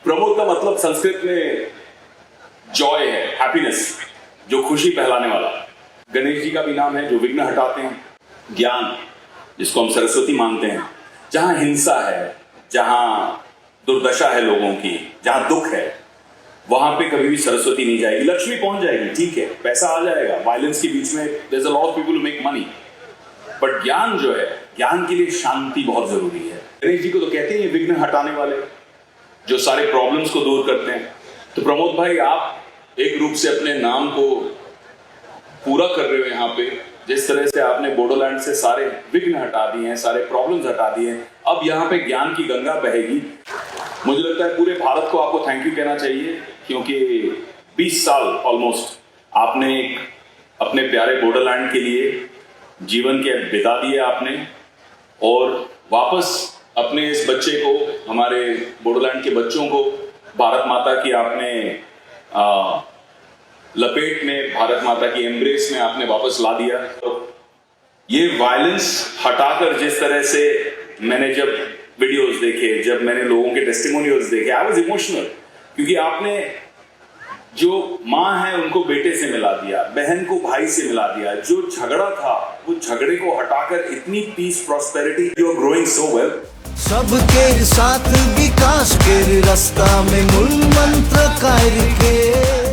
प्रमोद का मतलब संस्कृत में जॉय है, हैप्पीनेस, जो खुशी फैलाने वाला। गणेश जी का भी नाम है जो विघ्न हटाते हैं। ज्ञान, जिसको हम सरस्वती मानते हैं। जहां हिंसा है, जहां दुर्दशा है लोगों की, जहां दुख है, वहां पे कभी भी सरस्वती नहीं जाएगी। लक्ष्मी पहुंच जाएगी, ठीक है, पैसा आ जाएगा, वायलेंस के बीच में there is a lot of people who make money, but ज्ञान जो है, ज्ञान के लिए शांति बहुत जरूरी है। गणेश जी को तो कहते हैं विघ्न हटाने वाले, जो सारे प्रॉब्लम्स को दूर करते हैं। तो प्रमोद भाई, आप एक रूप से अपने नाम को पूरा कर रहे हो यहाँ पे। जिस तरह से आपने बोडोलैंड से सारे विघ्न हटा दिए हैं, सारे प्रॉब्लम्स हटा दिए हैं, अब यहाँ पे ज्ञान की गंगा बहेगी। मुझे लगता है पूरे भारत को आपको थैंक यू कहना चाहिए, क्योंकि 20 साल ऑलमोस्ट आपने अपने प्यारे बोडोलैंड के लिए जीवन के बिता दिए आपने, और वापस अपने इस बच्चे को, हमारे बोडोलैंड के बच्चों को भारत माता की आपने लपेट में, भारत माता की एम्ब्रेस में आपने वापस ला दिया। तो ये वायलेंस हटाकर, जिस तरह से मैंने जब वीडियोस देखे, जब मैंने लोगों के टेस्टिमोनियल्स देखे, आई वाज इमोशनल, क्योंकि आपने जो माँ है उनको बेटे से मिला दिया, बहन को भाई से मिला दिया, जो झगड़ा था वो झगड़े को हटाकर इतनी peace, prosperity, you are growing so well. सबके साथ विकास के रास्ता में मूल मंत्र कार्य के